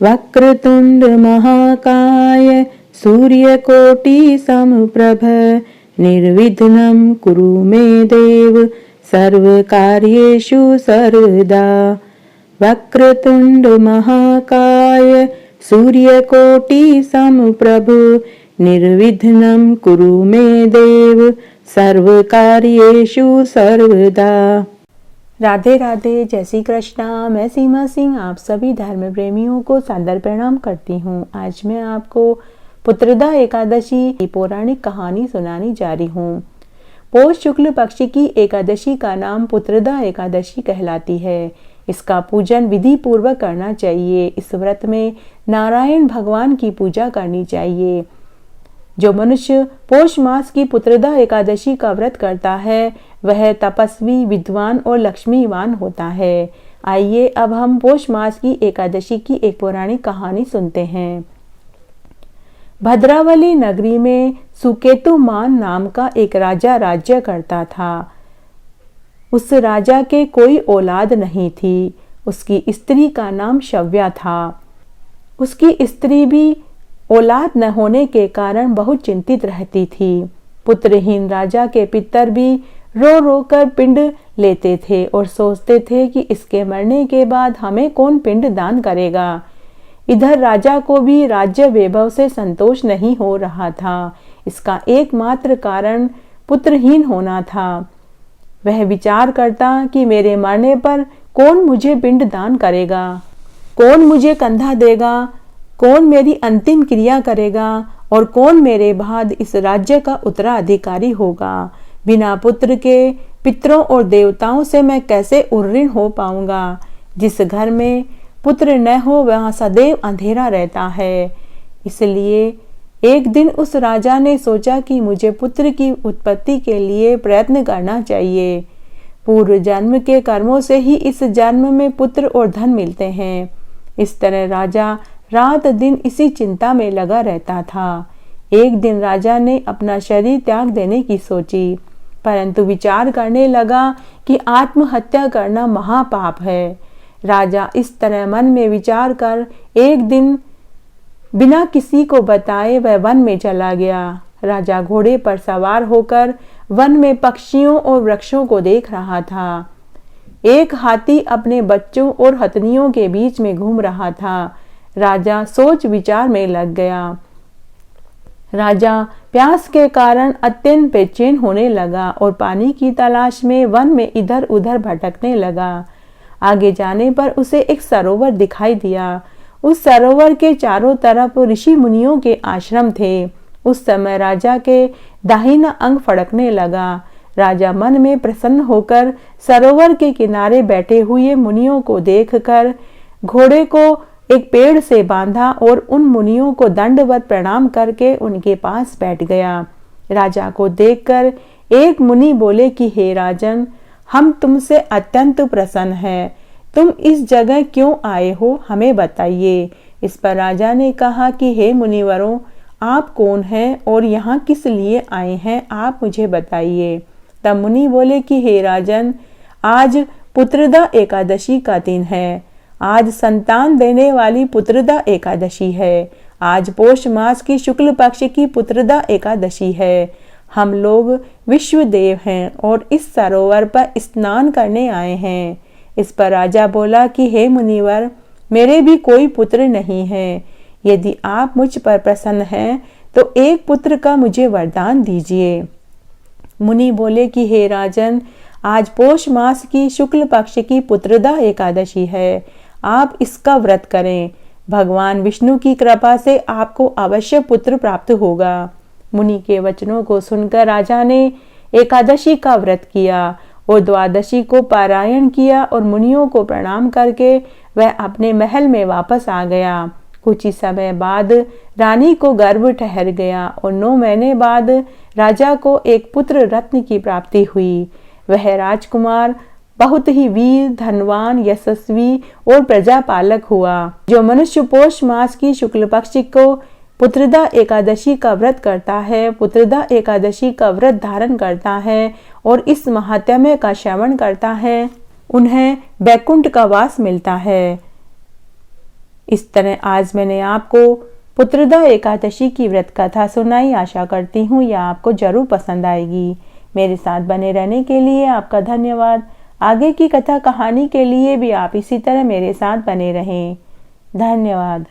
वक्रतुंड महाकाय सूर्यकोटि समप्रभ निर्विघ्नं कुरु मे देव सर्वकार्येषु सर्वदा। वक्रतुंड महाकाय सूर्यकोटि समप्रभ निर्विघ्नं कुरु मे देव सर्वकार्येषु सर्वदा। राधे राधे, जय श्री कृष्णा। मैं सीमा सिंह आप सभी धर्म प्रेमियों को सादर प्रणाम करती हूँ। आज मैं आपको पुत्रदा एकादशी की पौराणिक कहानी सुनाने जा रही हूँ। पौष शुक्ल पक्ष की एकादशी का नाम पुत्रदा एकादशी कहलाती है। इसका पूजन विधि पूर्वक करना चाहिए। इस व्रत में नारायण भगवान की पूजा करनी चाहिए। जो मनुष्य पौष मास की पुत्रदा एकादशी का व्रत करता है वह तपस्वी, विद्वान और लक्ष्मीवान होता है। आइए अब हम पौष मास की एकादशी की एक पौराणिक कहानी सुनते हैं। भद्रावली नगरी में सुकेतुमान नाम का एक राजा राज्य करता था। उस राजा के कोई औलाद नहीं थी। उसकी स्त्री का नाम शव्या था। उसकी स्त्री भी औलाद न होने के कारण बहुत चिंतित रहती थी। पुत्रहीन राजा के पितर भी रो रो कर पिंड लेते थे और सोचते थे कि इसके मरने के बाद हमें कौन पिंड दान करेगा। इधर राजा को भी राज्य वैभव से संतोष नहीं हो रहा था। इसका एकमात्र कारण पुत्रहीन होना था। वह विचार करता कि मेरे मरने पर कौन मुझे पिंड दान करेगा, कौन मुझे कंधा देगा, कौन मेरी अंतिम क्रिया करेगा और कौन मेरे बाद इस राज्य का उत्तराधिकारी होगा। बिना पुत्र के पितरों और देवताओं से मैं कैसे उर्ऋण हो पाऊंगा। जिस घर में पुत्र न हो वहां सदैव अंधेरा रहता है। इसलिए एक दिन उस राजा ने सोचा कि मुझे पुत्र की उत्पत्ति के लिए प्रयत्न करना चाहिए। पूर्व जन्म के कर्मों से ही इस जन्म में पुत्र और धन मिलते हैं। इस तरह राजा रात दिन इसी चिंता में लगा रहता था। एक दिन राजा ने अपना शरीर त्याग देने की सोची, परंतु विचार करने लगा कि आत्महत्या करना महापाप है। राजा इस तरह मन में विचार कर एक दिन बिना किसी को बताए वह वन में चला गया। राजा घोड़े पर सवार होकर वन में पक्षियों और वृक्षों को देख रहा था। एक हाथी अपने बच्चों और हथनियों के बीच में घूम रहा था। राजा सोच विचार में लग गया। राजा प्यास के कारण अत्यंत बेचैन होने लगा और पानी की तलाश में वन में इधर उधर भटकने लगा। आगे जाने पर उसे एक सरोवर दिखाई दिया। उस सरोवर के चारों तरफ ऋषि मुनियों के आश्रम थे। उस समय राजा के दाहिना अंग फड़कने लगा। राजा मन में प्रसन्न होकर सरोवर के किनारे बैठे हुए मुनियों को देखकर घोड़े को एक पेड़ से बांधा और उन मुनियों को दंडवत प्रणाम करके उनके पास बैठ गया। राजा को देखकर एक मुनि बोले कि हे राजन, हम तुमसे अत्यंत प्रसन्न हैं। तुम इस जगह क्यों आए हो, हमें बताइए। इस पर राजा ने कहा कि हे मुनिवरों, आप कौन हैं और यहाँ किस लिए आए हैं, आप मुझे बताइए। तब मुनि बोले कि हे राजन, आज पुत्रदा एकादशी का दिन है। आज संतान देने वाली पुत्रदा एकादशी है। आज पौष मास की शुक्ल पक्ष की पुत्रदा एकादशी है। हम लोग विश्व देव हैं और इस सरोवर पर स्नान करने आए हैं। इस पर राजा बोला कि हे मुनिवर, मेरे भी कोई पुत्र नहीं है। यदि आप मुझ पर प्रसन्न हैं तो एक पुत्र का मुझे वरदान दीजिए। मुनि बोले कि हे राजन, आज पौष मास की शुक्ल पक्ष की पुत्रदा एकादशी है। आप इसका व्रत करें। भगवान विष्णु की कृपा से आपको अवश्य पुत्र प्राप्त होगा। मुनि के वचनों को सुनकर राजा ने एकादशी का व्रत किया और द्वादशी को पारायण किया और मुनियों को प्रणाम करके वह अपने महल में वापस आ गया। कुछ ही समय बाद रानी को गर्भ ठहर गया और 9 महीने बाद राजा को एक पुत्र रत्न की प्राप्ति हुई। वह राजकुमार बहुत ही वीर, धनवान, यशस्वी और प्रजापालक हुआ। जो मनुष्य पौष मास की शुक्ल पक्ष को पुत्रदा एकादशी का व्रत करता है, पुत्रदा एकादशी का व्रत धारण करता है और इस महात्म्य का श्रवण करता है, उन्हें बैकुंठ का वास मिलता है। इस तरह आज मैंने आपको पुत्रदा एकादशी की व्रत कथा सुनाई। आशा करती हूँ यह आपको जरूर पसंद आएगी। मेरे साथ बने रहने के लिए आपका धन्यवाद। आगे की कथा कहानी के लिए भी आप इसी तरह मेरे साथ बने रहें। धन्यवाद।